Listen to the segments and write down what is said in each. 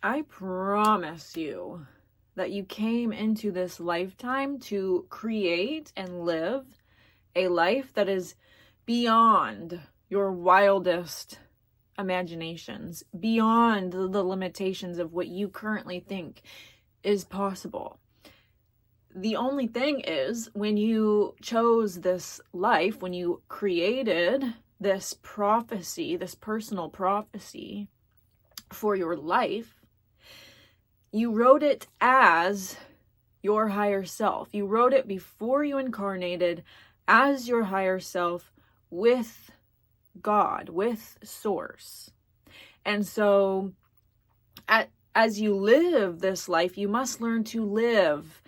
I promise you that you came into this lifetime to create and live a life that is beyond your wildest imaginations, beyond the limitations of what you currently think is possible. The only thing is, when you chose this life, when you created this prophecy, this personal prophecy for your life, you wrote it as your higher self. You wrote it before you incarnated as your higher self with God, with Source. And so as you live this life, you must learn to live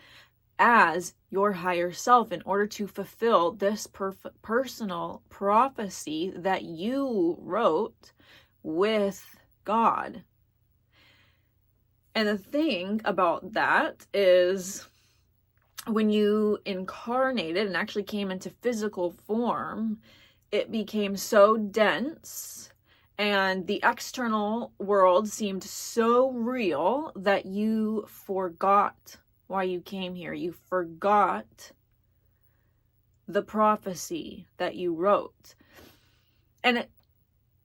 as your higher self in order to fulfill this personal prophecy that you wrote with God. And the thing about that is, when you incarnated and actually came into physical form, it became so dense and the external world seemed so real that you forgot why you came here. You forgot the prophecy that you wrote. And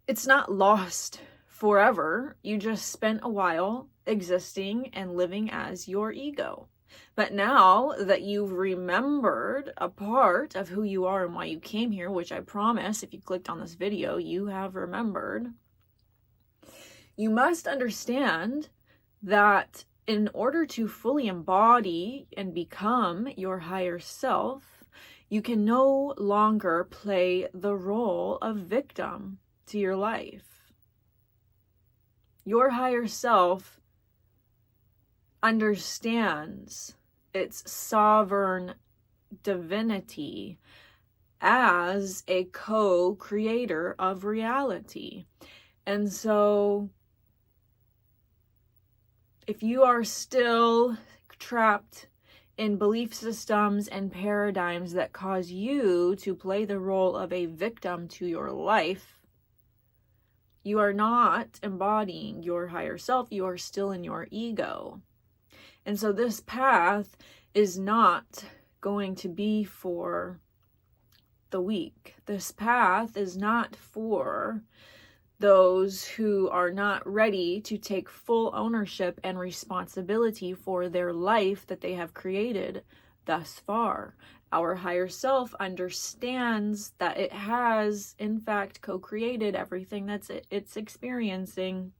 it's not lost forever. You just spent a while existing and living as your ego. But now that you've remembered a part of who you are and why you came here, which I promise if you clicked on this video, you have remembered, you must understand that in order to fully embody and become your higher self, you can no longer play the role of victim to your life. Your higher self understands its sovereign divinity as a co-creator of reality. And so if you are still trapped in belief systems and paradigms that cause you to play the role of a victim to your life, you are not embodying your higher self. You are still in your ego. And so this path is not going to be for the weak. This path is not for those who are not ready to take full ownership and responsibility for their life that they have created thus far. Our higher self understands that it has, in fact, co-created everything that's it's experiencing.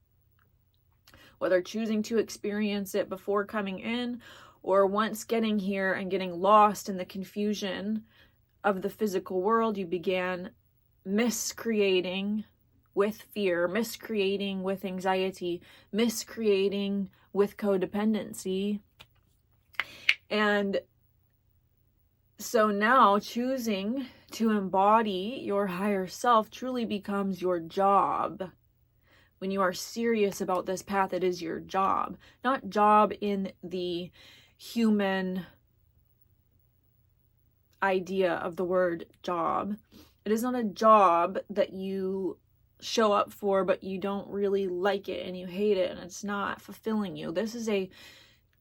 Whether choosing to experience it before coming in or once getting here and getting lost in the confusion of the physical world, you began miscreating with fear, miscreating with anxiety, miscreating with codependency. And so now choosing to embody your higher self truly becomes your job. When you are serious about this path, it is your job. Not job in the human idea of the word job. It is not a job that you show up for, but you don't really like it and you hate it and it's not fulfilling you. This is a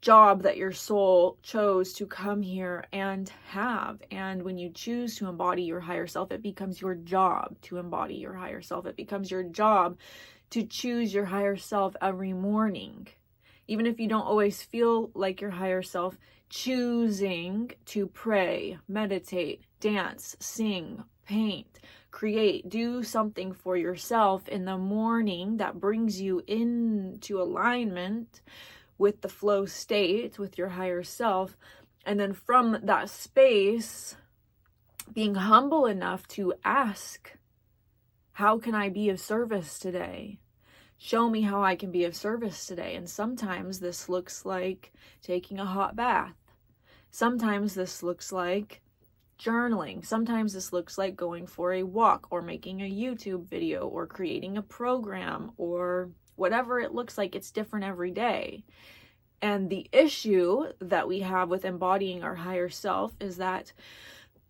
job that your soul chose to come here and have. And when you choose to embody your higher self, it becomes your job to embody your higher self. It becomes your job to choose your higher self every morning. Even if you don't always feel like your higher self, choosing to pray, meditate, dance, sing, paint, create, do something for yourself in the morning that brings you into alignment with the flow state, with your higher self. And then from that space, being humble enough to ask, how can I be of service today? Show me how I can be of service today. And sometimes this looks like taking a hot bath. Sometimes this looks like journaling. Sometimes this looks like going for a walk or making a YouTube video or creating a program or whatever it looks like. It's different every day. And the issue that we have with embodying our higher self is that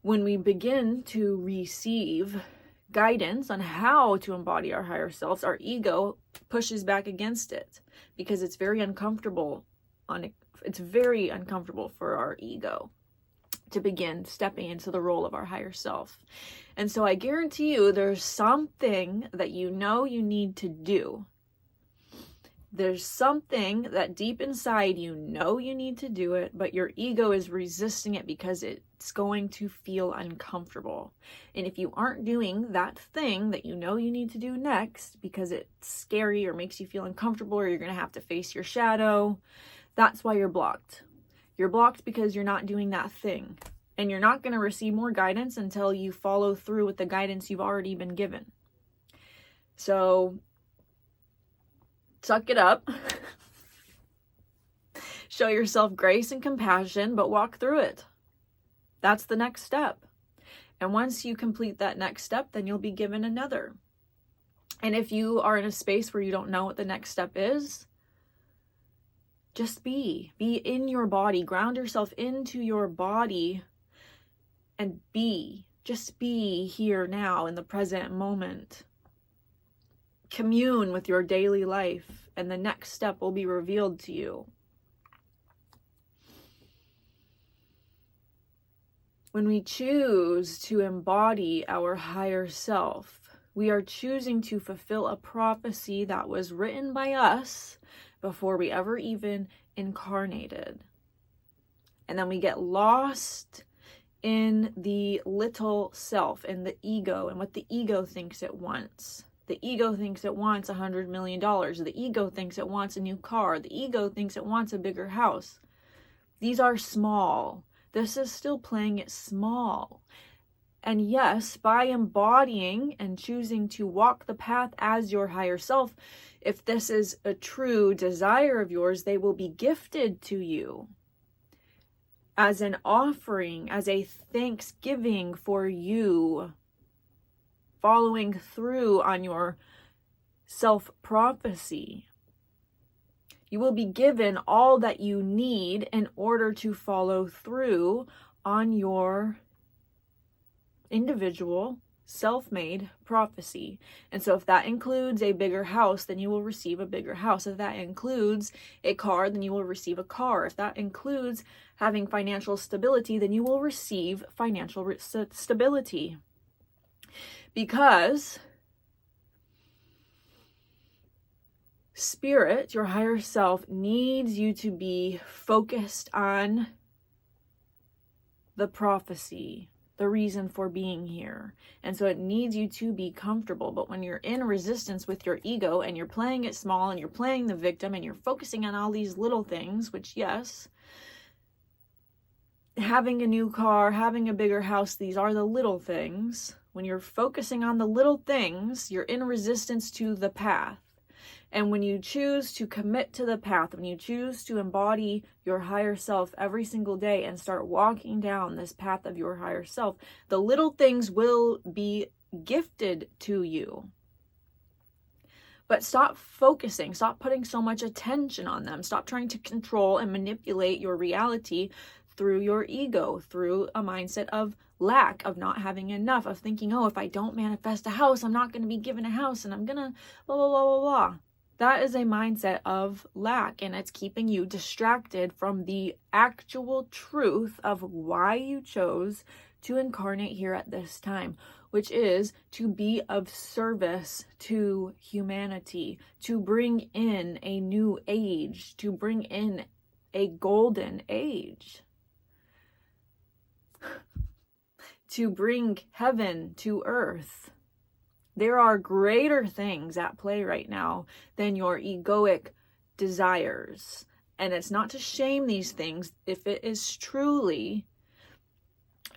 when we begin to receive guidance on how to embody our higher selves, our ego pushes back against it because it's very uncomfortable. It's very uncomfortable for our ego to begin stepping into the role of our higher self. And so I guarantee you there's something that you know you need to do. There's something that deep inside you know you need to do it, but your ego is resisting it because it's going to feel uncomfortable. And if you aren't doing that thing that you know you need to do next because it's scary or makes you feel uncomfortable, or you're going to have to face your shadow, that's why you're blocked. You're blocked because you're not doing that thing. And you're not going to receive more guidance until you follow through with the guidance you've already been given. So suck it up. Show yourself grace and compassion, but walk through it. That's the next step. And once you complete that next step, then you'll be given another. And if you are in a space where you don't know what the next step is, just be in your body, ground yourself into your body and just be here now in the present moment. Commune with your daily life and the next step will be revealed to you. When we choose to embody our higher self, we are choosing to fulfill a prophecy that was written by us before we ever even incarnated. And then we get lost in the little self and the ego and what the ego thinks it wants. The ego thinks it wants $100 million. The ego thinks it wants a new car. The ego thinks it wants a bigger house. These are small. This is still playing it small. And yes, by embodying and choosing to walk the path as your higher self, if this is a true desire of yours, they will be gifted to you as an offering, as a thanksgiving for you following through on your self-prophecy. You will be given all that you need in order to follow through on your individual self-made prophecy. And so if that includes a bigger house, then you will receive a bigger house. If that includes a car, then you will receive a car. If that includes having financial stability, then you will receive financial stability. Because Spirit, your higher self, needs you to be focused on the prophecy, the reason for being here. And so it needs you to be comfortable. But when you're in resistance with your ego and you're playing it small and you're playing the victim and you're focusing on all these little things, which yes, having a new car, having a bigger house, these are the little things. When you're focusing on the little things, you're in resistance to the path. And when you choose to commit to the path, when you choose to embody your higher self every single day and start walking down this path of your higher self, the little things will be gifted to you. But stop focusing, stop putting so much attention on them. Stop trying to control and manipulate your reality through your ego, through a mindset of lack, of not having enough, of thinking, oh, if I don't manifest a house, I'm not going to be given a house and I'm going to blah, blah, blah, blah, blah. That is a mindset of lack, and it's keeping you distracted from the actual truth of why you chose to incarnate here at this time, which is to be of service to humanity, to bring in a new age, to bring in a golden age, to bring heaven to earth. There are greater things at play right now than your egoic desires. And it's not to shame these things. If it is truly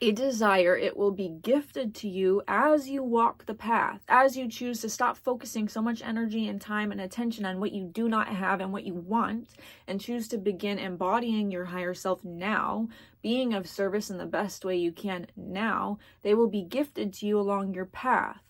a desire, it will be gifted to you as you walk the path, as you choose to stop focusing so much energy and time and attention on what you do not have and what you want, and choose to begin embodying your higher self now, being of service in the best way you can now. They will be gifted to you along your path.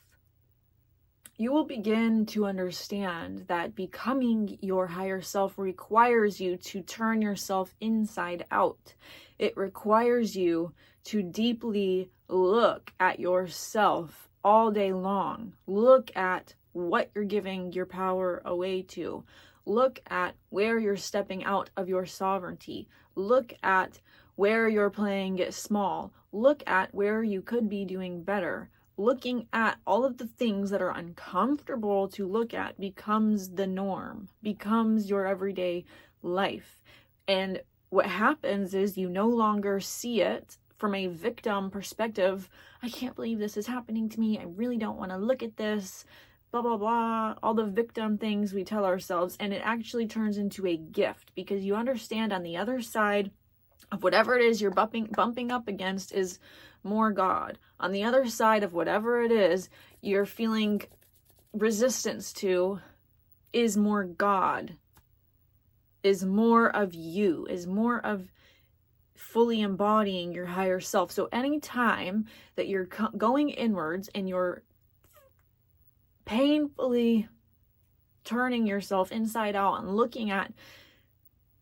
You will begin to understand that becoming your higher self requires you to turn yourself inside out. It requires you to deeply look at yourself all day long. Look at what you're giving your power away to. Look at where you're stepping out of your sovereignty. Look at where you're playing it small. Look at where you could be doing better. Looking at all of the things that are uncomfortable to look at becomes the norm, becomes your everyday life. And what happens is you no longer see it from a victim perspective. I can't believe this is happening to me. I really don't want to look at this. Blah, blah, blah. All the victim things we tell ourselves. And it actually turns into a gift, because you understand on the other side of whatever it is you're bumping up against is more God. On the other side of whatever it is you're feeling resistance to is more God, is more of you, is more of fully embodying your higher self. So anytime that you're going inwards and you're painfully turning yourself inside out and looking at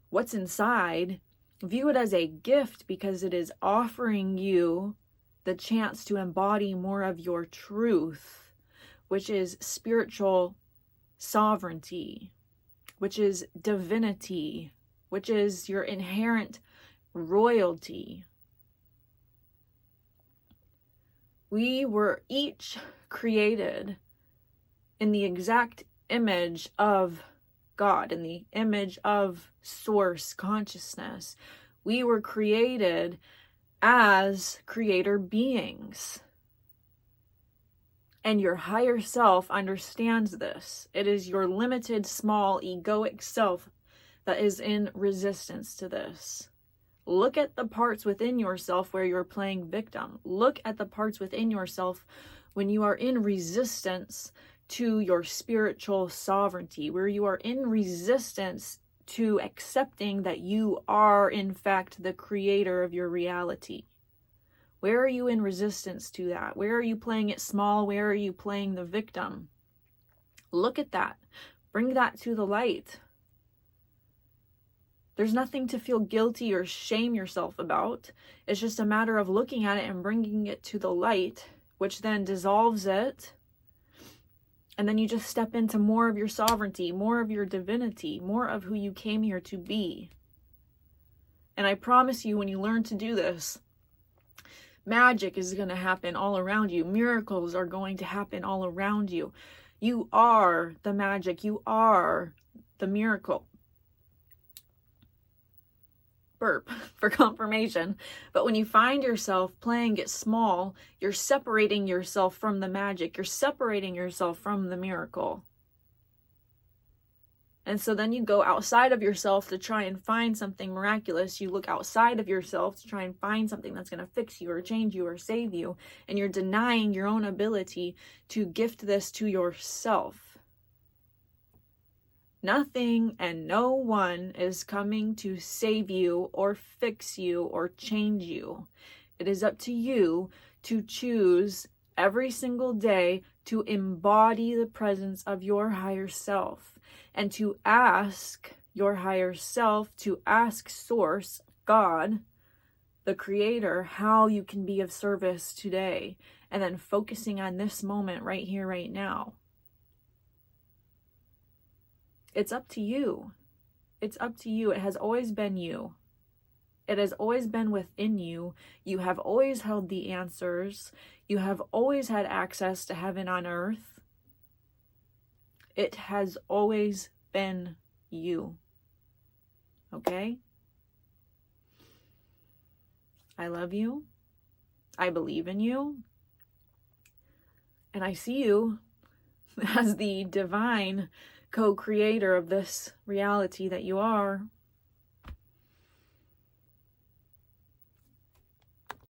what's inside, view it as a gift, because it is offering you the chance to embody more of your truth, which is spiritual sovereignty, which is divinity, which is your inherent royalty. We were each created in the exact image of God, in the image of source consciousness. We were created as creator beings. And your higher self understands this. It is your limited, small, egoic self that is in resistance to this. Look at the parts within yourself where you're playing victim. Look at the parts within yourself when you are in resistance to your spiritual sovereignty, where you are in resistance to accepting that you are, in fact, the creator of your reality. Where are you in resistance to that? Where are you playing it small? Where are you playing the victim? Look at that. Bring that to the light. There's nothing to feel guilty or shame yourself about. It's just a matter of looking at it and bringing it to the light, which then dissolves it. And then you just step into more of your sovereignty, more of your divinity, more of who you came here to be. And I promise you, when you learn to do this, magic is going to happen all around you. Miracles are going to happen all around you. You are the magic. You are the miracle. Burp for confirmation. But when you find yourself playing it small, you're separating yourself from the magic. You're separating yourself from the miracle. And so then you go outside of yourself to try and find something miraculous. You look outside of yourself to try and find something that's going to fix you or change you or save you. And you're denying your own ability to gift this to yourself. Nothing and no one is coming to save you or fix you or change you. It is up to you to choose every single day to embody the presence of your higher self, and to ask your higher self, to ask Source, God, the Creator, how you can be of service today, and then focusing on this moment right here, right now. It's up to you. It's up to you. It has always been you. It has always been within you. You have always held the answers. You have always had access to heaven on earth. It has always been you. Okay? I love you. I believe in you. And I see you as the divine co-creator of this reality that you are.